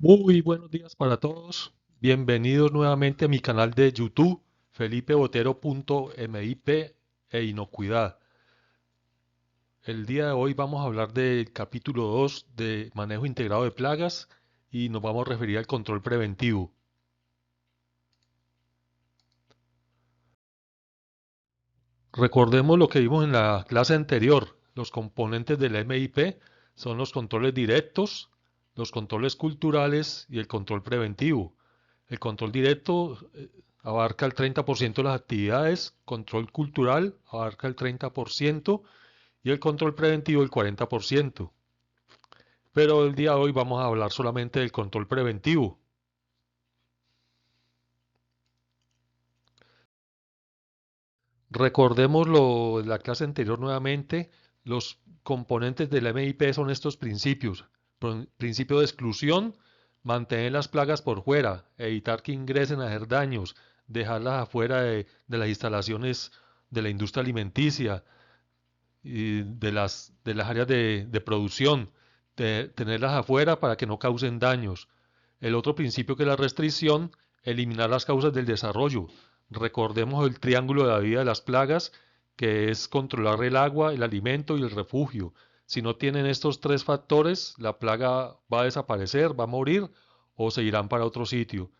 Muy buenos días para todos. Bienvenidos nuevamente a mi canal de YouTube, felipebotero.mip e inocuidad. El día de hoy vamos a hablar del capítulo 2 de manejo integrado de plagas y nos vamos a referir al control preventivo. Recordemos lo que vimos en la clase anterior. Los componentes del MIP son los controles directos, los controles culturales y el control preventivo. El control directo abarca el 30% de las actividades, control cultural abarca el 30% y el control preventivo el 40%. Pero el día de hoy vamos a hablar solamente del control preventivo. Recordemos lo de la clase anterior nuevamente. Los componentes del MIP son estos principios. Principio de exclusión, mantener las plagas por fuera, evitar que ingresen a hacer daños, dejarlas afuera de las instalaciones de la industria alimenticia y de las áreas de producción, tenerlas afuera para que no causen daños. El otro principio que es la restricción, eliminar las causas del desarrollo. Recordemos el triángulo de la vida de las plagas, que es controlar el agua, el alimento y el refugio. Si no tienen estos tres factores, la plaga va a desaparecer, va a morir o se irán para otro sitio.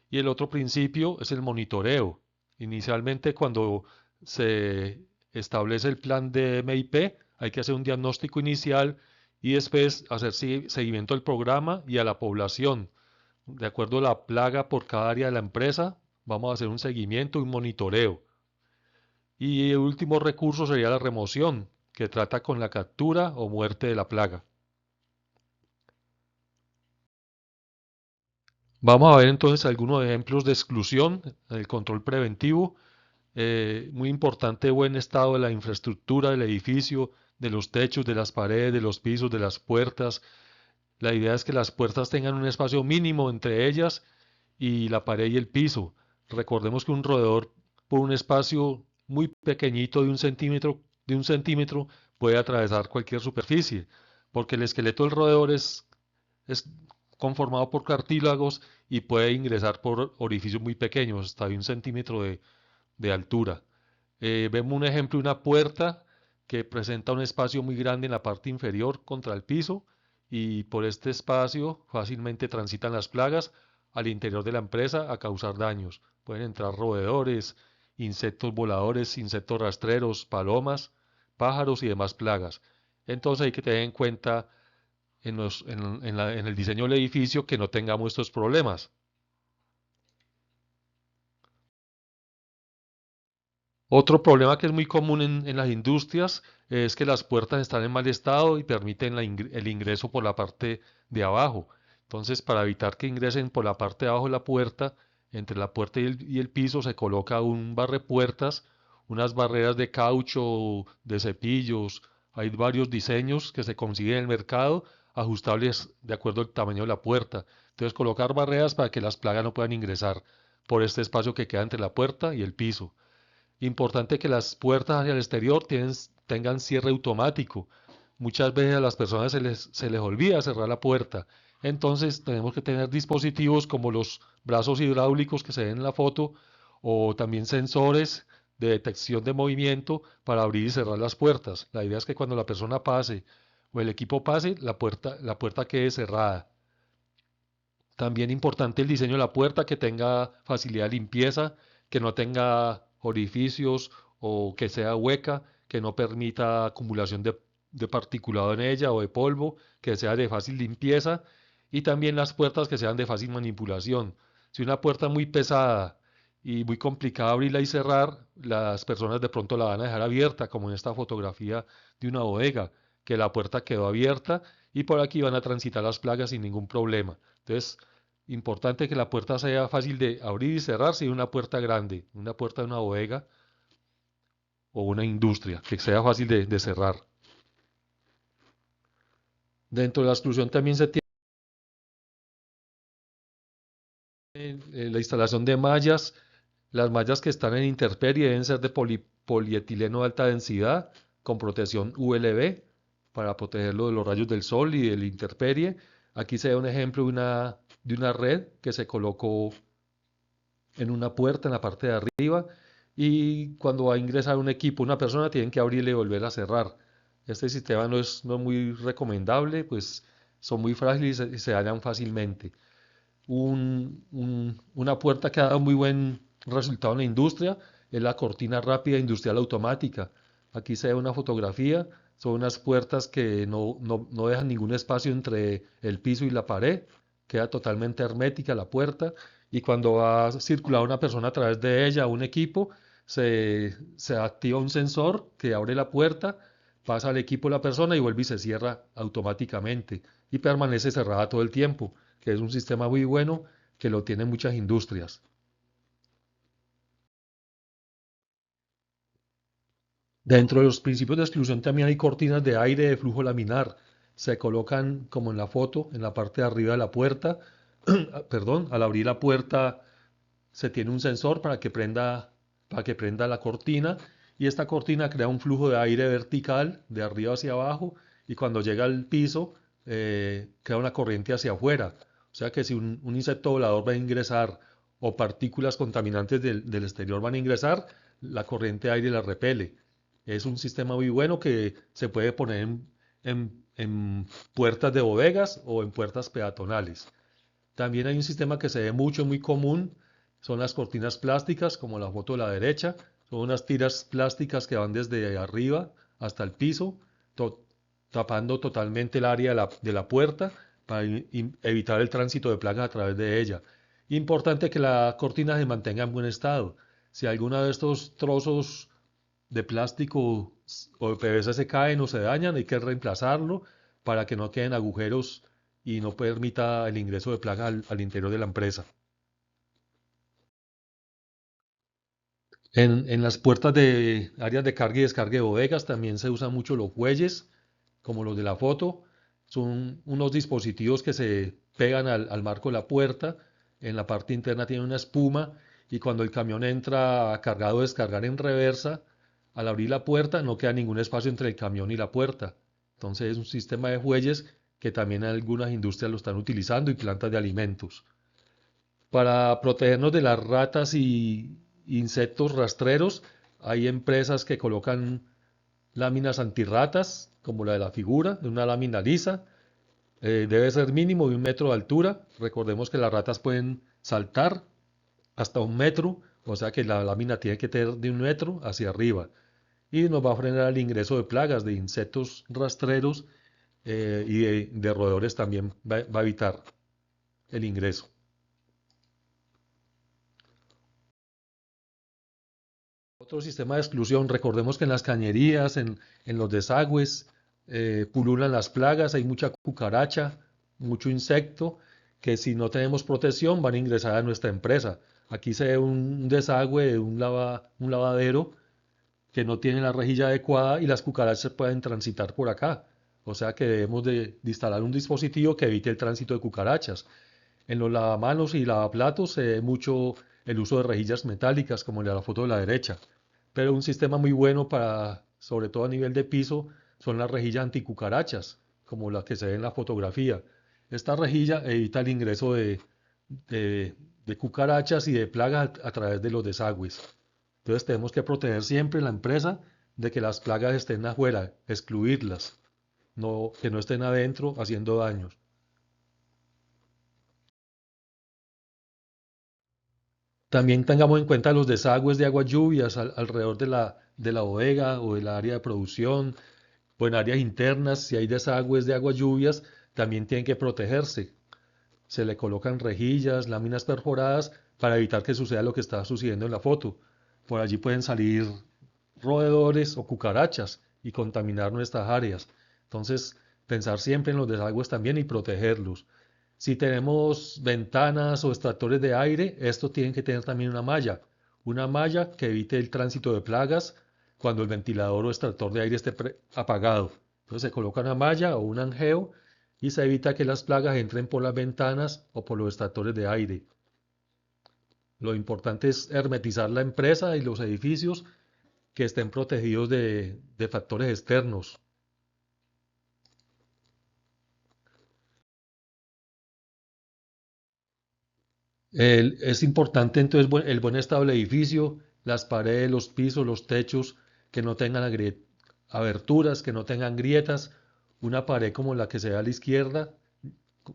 Y el otro principio es el monitoreo. Inicialmente, cuando se establece el plan de MIP, hay que hacer un diagnóstico inicial y después hacer seguimiento al programa y a la población. De acuerdo a la plaga por cada área de la empresa, vamos a hacer un seguimiento y un monitoreo. Y el último recurso sería la remoción, que trata con la captura o muerte de la plaga. Vamos a ver entonces algunos ejemplos de exclusión, el control preventivo. Muy importante buen estado de la infraestructura del edificio, de los techos, de las paredes, de los pisos, de las puertas. La idea es que las puertas tengan un espacio mínimo entre ellas y la pared y el piso. Recordemos que un roedor por un espacio muy pequeñito de un centímetro puede atravesar cualquier superficie, porque el esqueleto del roedor es conformado por cartílagos y puede ingresar por orificios muy pequeños, hasta de 1 centímetro de altura. Vemos un ejemplo de una puerta que presenta un espacio muy grande en la parte inferior contra el piso y por este espacio fácilmente transitan las plagas al interior de la empresa a causar daños. Pueden entrar roedores, insectos voladores, insectos rastreros, palomas, pájaros y demás plagas. Entonces hay que tener en cuenta en el diseño del edificio que no tengamos estos problemas. Otro problema que es muy común en las industrias es que las puertas están en mal estado y permiten el ingreso por la parte de abajo. Entonces, para evitar que ingresen por la parte de abajo de la puerta, entre la puerta y el piso se coloca un barrepuertas, unas barreras de caucho, de cepillos. Hay varios diseños que se consiguen en el mercado, ajustables de acuerdo al tamaño de la puerta. Entonces, colocar barreras para que las plagas no puedan ingresar por este espacio que queda entre la puerta y el piso. Importante que las puertas hacia el exterior tengan cierre automático. Muchas veces a las personas se les olvida cerrar la puerta. Entonces tenemos que tener dispositivos como los brazos hidráulicos que se ven en la foto o también sensores de detección de movimiento para abrir y cerrar las puertas. La idea es que cuando la persona pase o el equipo pase, la puerta quede cerrada. También importante el diseño de la puerta, que tenga facilidad de limpieza, que no tenga orificios o que sea hueca, que no permita acumulación de particulado en ella o de polvo, que sea de fácil limpieza y también las puertas que sean de fácil manipulación. Si una puerta es muy pesada y muy complicada abrirla y cerrar, las personas de pronto la van a dejar abierta, como en esta fotografía de una bodega, que la puerta quedó abierta y por aquí van a transitar las plagas sin ningún problema. Entonces, importante que la puerta sea fácil de abrir y cerrar, si es una puerta grande, una puerta de una bodega o una industria, que sea fácil de cerrar. Dentro de la exclusión también se tiene la instalación de mallas. Las mallas que están en intemperie deben ser de polietileno de alta densidad con protección ULB para protegerlo de los rayos del sol y de la intemperie. Aquí se ve un ejemplo de una de una red que se colocó en una puerta en la parte de arriba y cuando va a ingresar un equipo, una persona, tienen que abrirle y volver a cerrar. Este sistema no es muy recomendable, pues son muy frágiles y se dañan fácilmente. Una puerta que ha dado muy buen resultado en la industria es la cortina rápida industrial automática. Aquí se ve una fotografía, son unas puertas que no dejan ningún espacio entre el piso y la pared, queda totalmente hermética la puerta y cuando va a circular una persona a través de ella, un equipo, se activa un sensor que abre la puerta, pasa al equipo la persona y vuelve y se cierra automáticamente y permanece cerrada todo el tiempo, que es un sistema muy bueno que lo tienen muchas industrias. Dentro de los principios de exclusión también hay cortinas de aire de flujo laminar. Se colocan como en la foto, en la parte de arriba de la puerta. Perdón, al abrir la puerta se tiene un sensor para que prenda la cortina y esta cortina crea un flujo de aire vertical de arriba hacia abajo y cuando llega al piso crea una corriente hacia afuera. O sea que si un insecto volador va a ingresar o partículas contaminantes del exterior van a ingresar, la corriente de aire la repele. Es un sistema muy bueno que se puede poner en puertas de bodegas o en puertas peatonales. También hay un sistema que se ve mucho, muy común, son las cortinas plásticas, como la foto de la derecha. Son unas tiras plásticas que van desde arriba hasta el piso, to- tapando totalmente el área de la puerta para evitar el tránsito de plagas a través de ella. Importante que la cortina se mantenga en buen estado. Si alguno de estos trozos de plástico o de PVC se caen o se dañan, hay que reemplazarlo para que no queden agujeros y no permita el ingreso de plaga al interior de la empresa. En las puertas de áreas de carga y descarga de bodegas también se usan mucho los fuelles, como los de la foto. Son unos dispositivos que se pegan al marco de la puerta. En la parte interna tiene una espuma y cuando el camión entra cargado o descargar en reversa, al abrir la puerta no queda ningún espacio entre el camión y la puerta. Entonces es un sistema de fuelles que también algunas industrias lo están utilizando y plantas de alimentos. Para protegernos de las ratas y insectos rastreros, hay empresas que colocan láminas antirratas, como la de la figura, de una lámina lisa. Debe ser mínimo de 1 metro de altura. Recordemos que las ratas pueden saltar hasta 1 metro, o sea que la lámina tiene que tener de 1 metro hacia arriba. Y nos va a frenar el ingreso de plagas, de insectos rastreros y de roedores también va a evitar el ingreso. Otro sistema de exclusión, recordemos que en las cañerías, en los desagües, pululan las plagas, hay mucha cucaracha, mucho insecto, que si no tenemos protección van a ingresar a nuestra empresa. Aquí se ve un desagüe, un lavadero que no tiene la rejilla adecuada y las cucarachas pueden transitar por acá. O sea que debemos de instalar un dispositivo que evite el tránsito de cucarachas. En los lavamanos y lavaplatos se ve mucho el uso de rejillas metálicas, como el de la foto de la derecha. Pero un sistema muy bueno para, sobre todo a nivel de piso, son las rejillas anticucarachas, como la que se ve en la fotografía. Esta rejilla evita el ingreso de- de cucarachas y de plagas a través de los desagües. Entonces tenemos que proteger siempre la empresa de que las plagas estén afuera, excluirlas, que no estén adentro haciendo daños. También tengamos en cuenta los desagües de aguas lluvias alrededor de la bodega o del área de producción o en áreas internas. Si hay desagües de aguas lluvias, también tienen que protegerse. Se le colocan rejillas, láminas perforadas para evitar que suceda lo que está sucediendo en la foto. Por allí pueden salir roedores o cucarachas y contaminar nuestras áreas. Entonces, pensar siempre en los desagües también y protegerlos. Si tenemos ventanas o extractores de aire, estos tienen que tener también una malla que evite el tránsito de plagas cuando el ventilador o extractor de aire esté apagado. Entonces se coloca una malla o un angeo y se evita que las plagas entren por las ventanas o por los extractores de aire. Lo importante es hermetizar la empresa y los edificios que estén protegidos de factores externos. Es importante entonces el buen estado del edificio, las paredes, los pisos, los techos, que no tengan aberturas, que no tengan grietas. Una pared como la que se ve a la izquierda,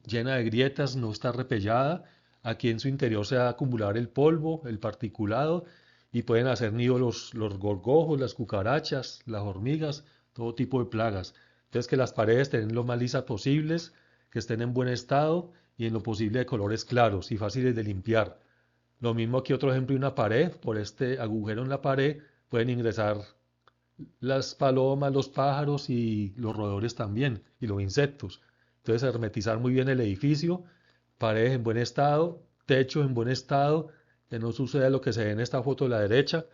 llena de grietas, no está repellada. Aquí en su interior se va a acumular el polvo, el particulado, y pueden hacer nido los gorgojos, las cucarachas, las hormigas, todo tipo de plagas. Entonces que las paredes estén lo más lisas posibles, que estén en buen estado y en lo posible de colores claros y fáciles de limpiar. Lo mismo aquí otro ejemplo de una pared, por este agujero en la pared pueden ingresar las palomas, los pájaros y los roedores también, y los insectos. Entonces, hermetizar muy bien el edificio, paredes en buen estado, techo en buen estado, que no suceda lo que se ve en esta foto de la derecha,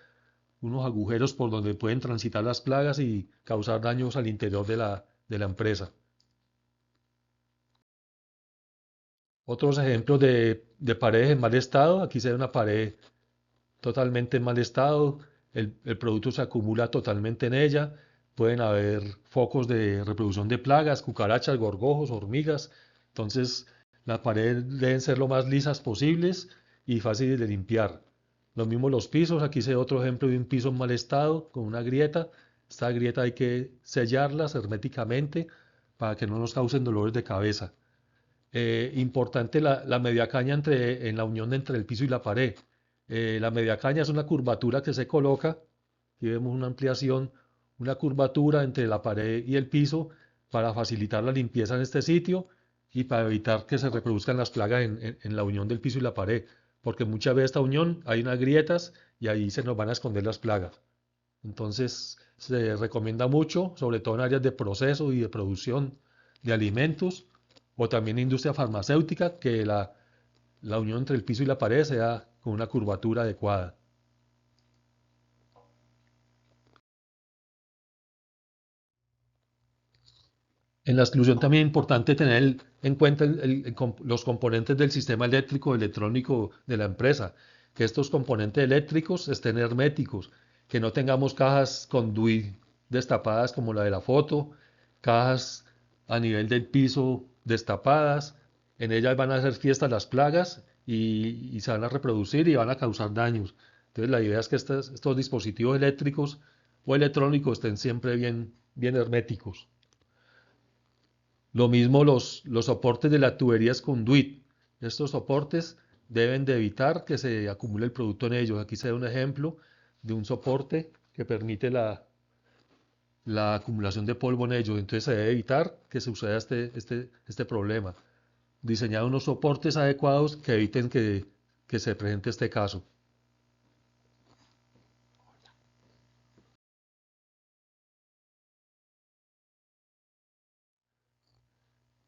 unos agujeros por donde pueden transitar las plagas y causar daños al interior de la empresa. Otros ejemplos de paredes en mal estado, aquí se ve una pared totalmente en mal estado, el producto se acumula totalmente en ella, pueden haber focos de reproducción de plagas, cucarachas, gorgojos, hormigas, entonces las paredes deben ser lo más lisas posibles y fáciles de limpiar. Lo mismo los pisos, aquí se ve otro ejemplo de un piso en mal estado, con una grieta, esta grieta hay que sellarlas herméticamente para que no nos causen dolores de cabeza. Importante la media caña en la unión entre el piso y la pared. La media caña es una curvatura que se coloca, aquí vemos una ampliación, una curvatura entre la pared y el piso para facilitar la limpieza en este sitio y para evitar que se reproduzcan las plagas en la unión del piso y la pared, porque muchas veces esta unión hay unas grietas y ahí se nos van a esconder las plagas. Entonces se recomienda mucho, sobre todo en áreas de proceso y de producción de alimentos o también industria farmacéutica, que la unión entre el piso y la pared sea con una curvatura adecuada. En la exclusión también es importante tener en cuenta los componentes del sistema eléctrico o electrónico de la empresa, que estos componentes eléctricos estén herméticos, que no tengamos cajas conduit destapadas como la de la foto, cajas a nivel del piso destapadas, en ellas van a hacer fiesta las plagas y se van a reproducir y van a causar daños. Entonces la idea es que estos dispositivos eléctricos o electrónicos estén siempre bien herméticos. Lo mismo los soportes de las tuberías conduit. Estos soportes deben de evitar que se acumule el producto en ellos. Aquí se da un ejemplo de un soporte que permite la acumulación de polvo en ellos. Entonces se debe evitar que se suceda este problema. Diseñar unos soportes adecuados que eviten que se presente este caso.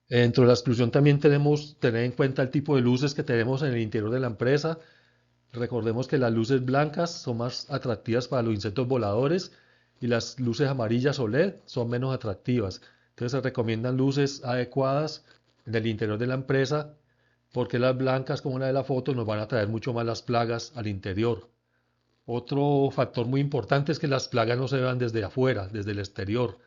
Dentro de la exclusión también tenemos tener en cuenta el tipo de luces que tenemos en el interior de la empresa. Recordemos que las luces blancas son más atractivas para los insectos voladores y las luces amarillas o LED son menos atractivas. Entonces se recomiendan luces adecuadas en el interior de la empresa porque las blancas como la de la foto nos van a traer mucho más las plagas al interior. Otro factor muy importante es que las plagas no se vean desde afuera, desde el exterior.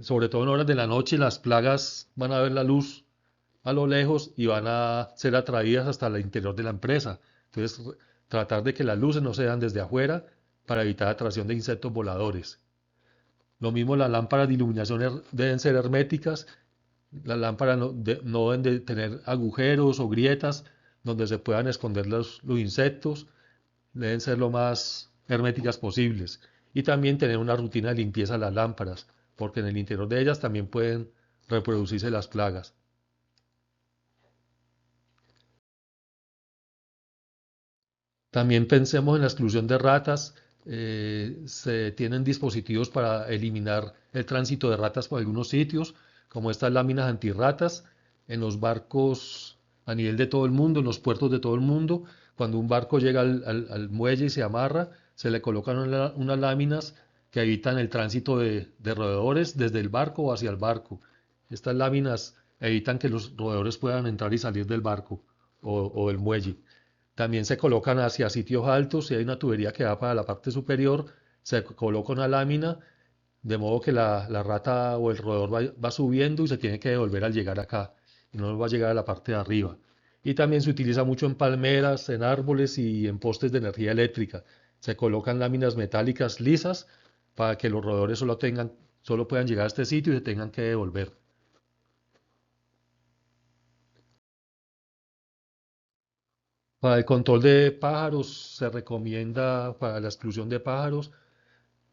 Sobre todo en horas de la noche las plagas van a ver la luz a lo lejos y van a ser atraídas hasta el interior de la empresa. Entonces, tratar de que las luces no se vean desde afuera para evitar atracción de insectos voladores. Lo mismo las lámparas de iluminación deben ser herméticas. Las lámparas no deben de tener agujeros o grietas donde se puedan esconder los insectos. Deben ser lo más herméticas posibles. Y también tener una rutina de limpieza de las lámparas, porque en el interior de ellas también pueden reproducirse las plagas. También pensemos en la exclusión de ratas. Se tienen dispositivos para eliminar el tránsito de ratas por algunos sitios, como estas láminas antirratas en los barcos a nivel de todo el mundo, en los puertos de todo el mundo. Cuando un barco llega al muelle y se amarra, se le colocan unas láminas que evitan el tránsito de roedores desde el barco o hacia el barco. Estas láminas evitan que los roedores puedan entrar y salir del barco o del muelle. También se colocan hacia sitios altos, si hay una tubería que va para la parte superior, se coloca una lámina, de modo que la rata o el roedor va subiendo y se tiene que devolver al llegar acá, y no va a llegar a la parte de arriba. Y también se utiliza mucho en palmeras, en árboles y en postes de energía eléctrica. Se colocan láminas metálicas lisas para que los roedores solo puedan llegar a este sitio y se tengan que devolver. Para el control de pájaros se recomienda, para la exclusión de pájaros,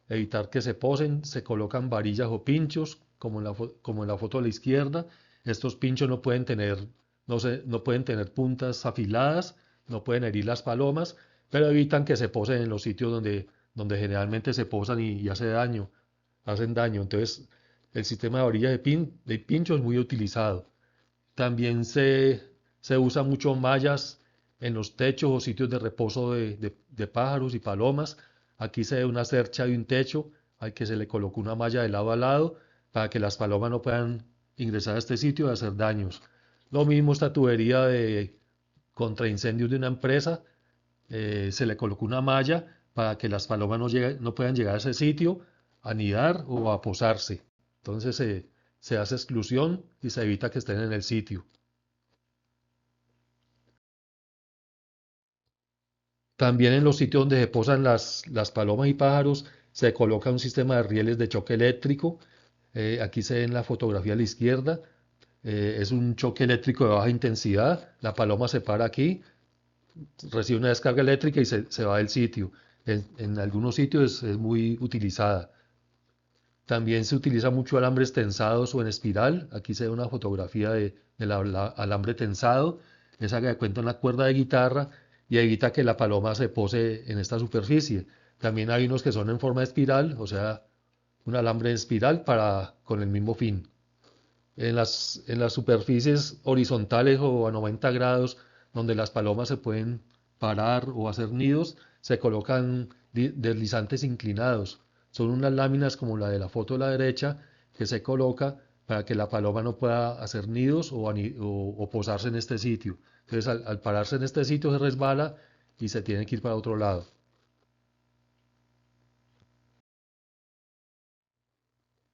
evitar que se posen, se colocan varillas o pinchos, como en la foto a la izquierda. Estos pinchos no pueden tener puntas afiladas, no pueden herir las palomas, pero evitan que se posen en los sitios donde generalmente se posan y hacen daño. Entonces, el sistema de varillas de pincho es muy utilizado. También se usa mucho mallas en los techos o sitios de reposo de pájaros y palomas. Aquí se ve una cercha de un techo al que se le colocó una malla de lado a lado para que las palomas no puedan ingresar a este sitio y hacer daños. Lo mismo esta tubería de contra incendios de una empresa, se le colocó una malla para que las palomas no puedan llegar a ese sitio, a anidar o a posarse. Entonces se hace exclusión y se evita que estén en el sitio. También en los sitios donde se posan las palomas y pájaros se coloca un sistema de rieles de choque eléctrico. Aquí se ve en la fotografía a la izquierda. Es un choque eléctrico de baja intensidad. La paloma se para aquí, recibe una descarga eléctrica y se va del sitio. En algunos sitios es muy utilizada. También se utiliza mucho alambres tensados o en espiral. Aquí se ve una fotografía del alambre tensado. Esa que cuenta una cuerda de guitarra y evita que la paloma se pose en esta superficie. También hay unos que son en forma de espiral, o sea, un alambre de espiral con el mismo fin. En las superficies horizontales o a 90 grados, donde las palomas se pueden parar o hacer nidos, se colocan deslizantes inclinados. Son unas láminas como la de la foto de la derecha que se coloca para que la paloma no pueda hacer nidos o posarse en este sitio. Entonces, al pararse en este sitio se resbala y se tiene que ir para otro lado.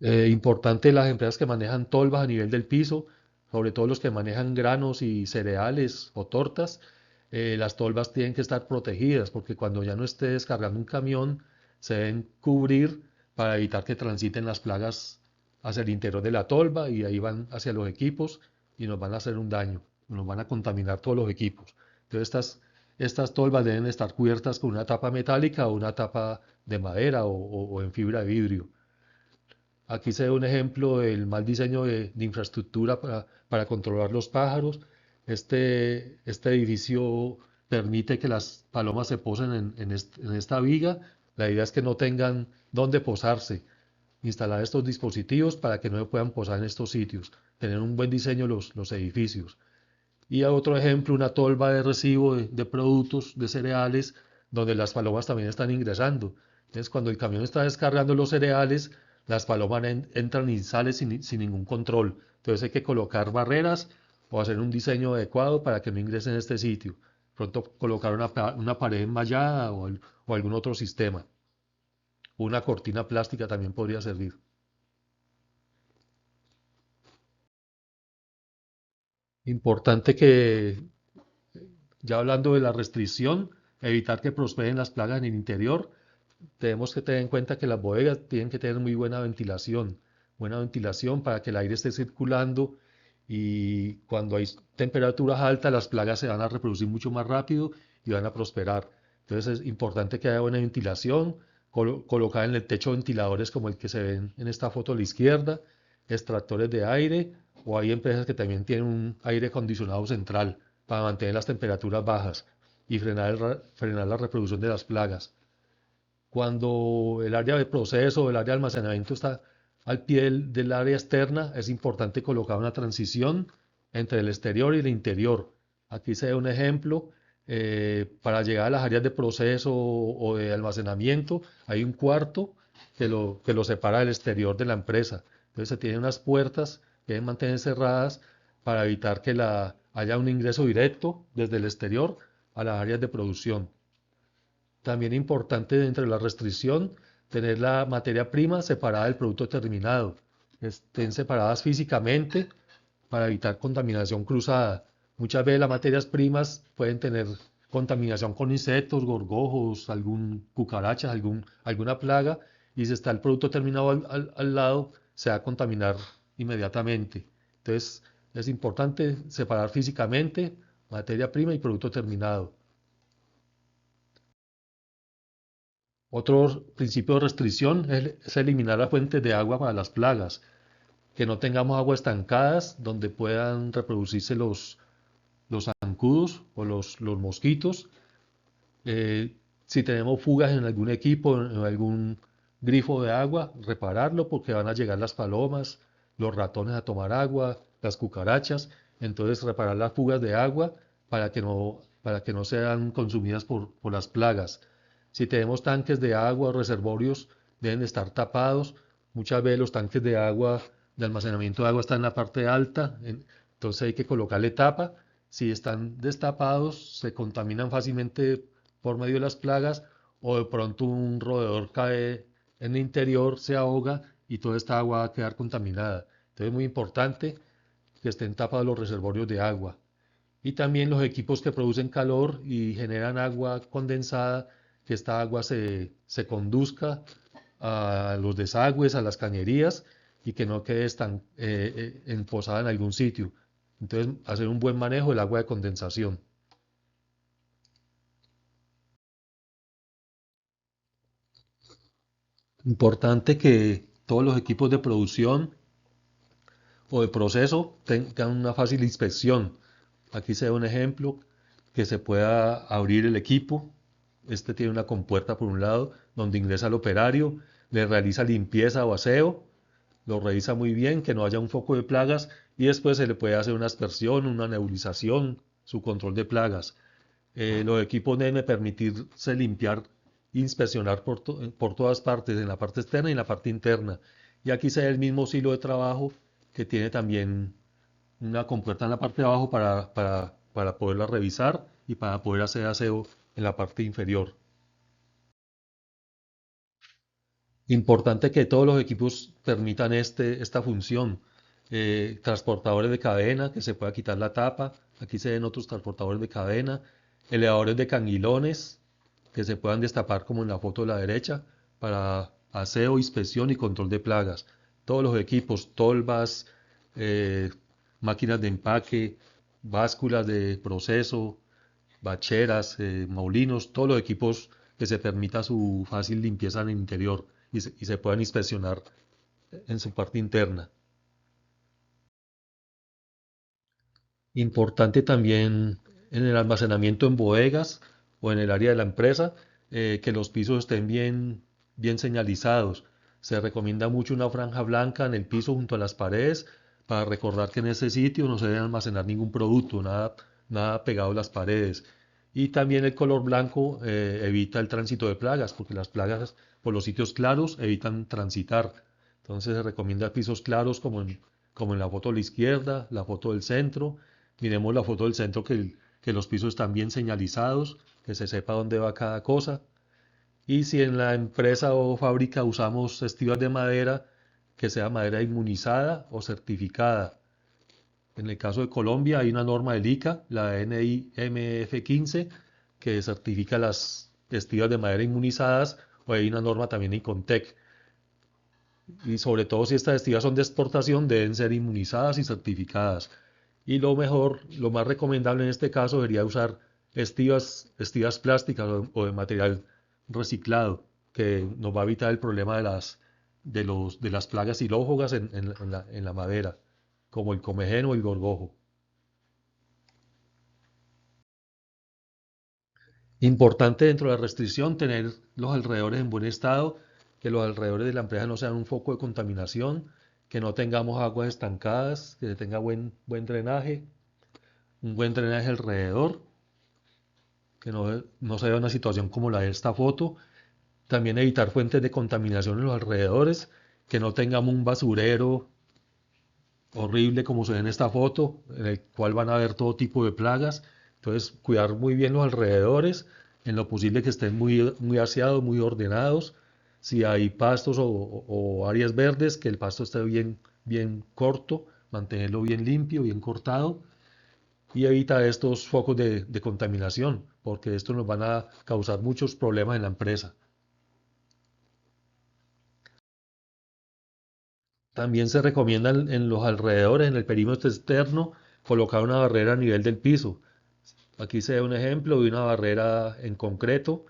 Importante las empresas que manejan tolvas a nivel del piso, sobre todo los que manejan granos y cereales o tortas. Las tolvas tienen que estar protegidas porque cuando ya no esté descargando un camión, se deben cubrir para evitar que transiten las plagas hacia el interior de la tolva y ahí van hacia los equipos y nos van a hacer un daño, nos van a contaminar todos los equipos. Entonces estas tolvas deben estar cubiertas con una tapa metálica o una tapa de madera o en fibra de vidrio. Aquí se ve un ejemplo del mal diseño de infraestructura para controlar los pájaros. Este edificio permite que las palomas se posen en esta viga. La idea es que no tengan dónde posarse. Instalar estos dispositivos para que no se puedan posar en estos sitios. Tener un buen diseño los edificios. Y a otro ejemplo, una tolva de recibo de productos, de cereales, donde las palomas también están ingresando. Entonces, cuando el camión está descargando los cereales, las palomas entran y salen sin ningún control. Entonces hay que colocar barreras o hacer un diseño adecuado para que no ingresen a este sitio. Pronto colocar una pared enmallada o algún otro sistema. Una cortina plástica también podría servir. Importante que, ya hablando de la restricción, evitar que prosperen las plagas en el interior. Tenemos que tener en cuenta que las bodegas tienen que tener muy buena ventilación para que el aire esté circulando y cuando hay temperaturas altas las plagas se van a reproducir mucho más rápido y van a prosperar. Entonces es importante que haya buena ventilación, colocar en el techo ventiladores como el que se ven en esta foto a la izquierda, extractores de aire o hay empresas que también tienen un aire acondicionado central para mantener las temperaturas bajas y frenar la reproducción de las plagas. Cuando el área de proceso o el área de almacenamiento está al pie del área externa, es importante colocar una transición entre el exterior y el interior. Aquí se ve un ejemplo. Para llegar a las áreas de proceso o de almacenamiento, hay un cuarto que lo separa del exterior de la empresa. Entonces se tienen unas puertas que deben mantener cerradas para evitar que haya un ingreso directo desde el exterior a las áreas de producción. También importante dentro de la restricción tener la materia prima separada del producto terminado. Estén separadas físicamente para evitar contaminación cruzada. Muchas veces las materias primas pueden tener contaminación con insectos, gorgojos, cucarachas, alguna plaga, y si está el producto terminado al lado, se va a contaminar inmediatamente. Entonces, es importante separar físicamente materia prima y producto terminado. Otro principio de restricción es eliminar las fuentes de agua para las plagas, que no tengamos agua estancadas donde puedan reproducirse los zancudos o los mosquitos. Si tenemos fugas en algún equipo, en algún grifo de agua, repararlo porque van a llegar las palomas, los ratones a tomar agua, las cucarachas. Entonces reparar las fugas de agua para que no sean consumidas por las plagas. Si tenemos tanques de agua o reservorios, deben estar tapados. Muchas veces los tanques de agua, de almacenamiento de agua están en la parte alta, entonces hay que colocarle tapa. Si están destapados, se contaminan fácilmente por medio de las plagas o de pronto un roedor cae en el interior, se ahoga y toda esta agua va a quedar contaminada. Entonces es muy importante que estén tapados los reservorios de agua. Y también los equipos que producen calor y generan agua condensada, que esta agua se conduzca a los desagües, a las cañerías y que no quede emposada en algún sitio. Entonces, hacer un buen manejo del agua de condensación. Importante que todos los equipos de producción o de proceso tengan una fácil inspección. Aquí se ve un ejemplo que se pueda abrir el equipo. Este tiene una compuerta por un lado donde ingresa el operario, le realiza limpieza o aseo, lo revisa muy bien, que no haya un foco de plagas y después se le puede hacer una aspersión, una nebulización, su control de plagas. Los equipos deben permitirse limpiar e inspeccionar por todas partes, en la parte externa y en la parte interna. Y aquí se ve el mismo silo de trabajo que tiene también una compuerta en la parte de abajo para poderla revisar y para poder hacer aseo en la parte inferior. Importante que todos los equipos permitan esta función. Transportadores de cadena, que se pueda quitar la tapa. Aquí se ven otros transportadores de cadena. Elevadores de canguilones, que se puedan destapar como en la foto de la derecha, para aseo, inspección y control de plagas. Todos los equipos, tolvas, eh, máquinas de empaque, básculas de proceso, bacheras, molinos, todos los equipos que se permita su fácil limpieza en el interior y se puedan inspeccionar en su parte interna. Importante también en el almacenamiento en bodegas o en el área de la empresa, que los pisos estén bien señalizados. Se recomienda mucho una franja blanca en el piso junto a las paredes para recordar que en ese sitio no se debe almacenar ningún producto, nada pegado a las paredes. Y también el color blanco evita el tránsito de plagas, porque las plagas por los sitios claros evitan transitar. Entonces se recomienda pisos claros como en la foto de la izquierda, la foto del centro. Miremos la foto del centro que los pisos están bien señalizados, que se sepa dónde va cada cosa. Y si en la empresa o fábrica usamos estivas de madera, que sea madera inmunizada o certificada. En el caso de Colombia hay una norma del ICA, la NIMF 15, que certifica las estivas de madera inmunizadas, o hay una norma también ICONTEC. Y sobre todo si estas estivas son de exportación, deben ser inmunizadas y certificadas. Y lo mejor, lo más recomendable en este caso sería usar estivas plásticas o de material reciclado, que nos va a evitar el problema de las plagas xilófogas en la madera, como el comejeno o el gorgojo. Importante dentro de la restricción tener los alrededores en buen estado, que los alrededores de la empresa no sean un foco de contaminación, que no tengamos aguas estancadas, que tenga buen drenaje, un buen drenaje alrededor, que no se vea una situación como la de esta foto. También evitar fuentes de contaminación en los alrededores, que no tengamos un basurero horrible como se ve en esta foto, en el cual van a haber todo tipo de plagas. Entonces, cuidar muy bien los alrededores, en lo posible que estén muy aseados, muy ordenados. Si hay pastos o áreas verdes, que el pasto esté bien corto, mantenerlo bien limpio, bien cortado. y evita estos focos de contaminación, porque estos nos van a causar muchos problemas en la empresa. También se recomienda en los alrededores, en el perímetro externo, colocar una barrera a nivel del piso. Aquí se ve un ejemplo de una barrera en concreto.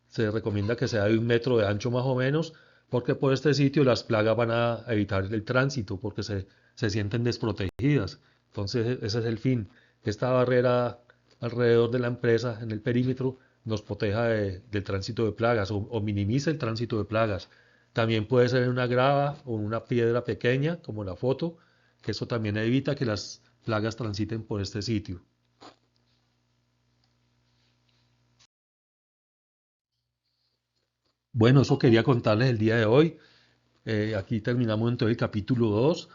Se recomienda que sea de 1 metro de ancho más o menos, porque por este sitio las plagas van a evitar el tránsito, porque se sienten desprotegidas. Entonces, ese es el fin. Que esta barrera alrededor de la empresa, en el perímetro, nos proteja del tránsito de plagas o minimice el tránsito de plagas. También puede ser en una grava o una piedra pequeña, como la foto, que eso también evita que las plagas transiten por este sitio. Bueno, eso quería contarles el día de hoy. Aquí terminamos entonces el capítulo 2.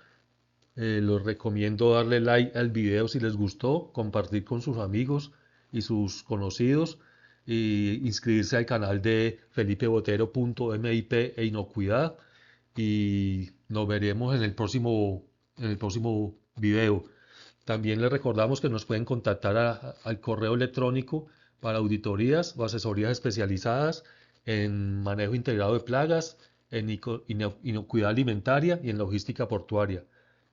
Los recomiendo darle like al video si les gustó, compartir con sus amigos y sus conocidos y inscribirse al canal de felipebotero.mip e inocuidad y nos veremos en el próximo video. También les recordamos que nos pueden contactar al correo electrónico para auditorías o asesorías especializadas en manejo integrado de plagas, en inocuidad alimentaria y en logística portuaria.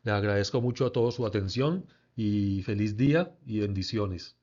Les agradezco mucho a todos su atención y feliz día y bendiciones.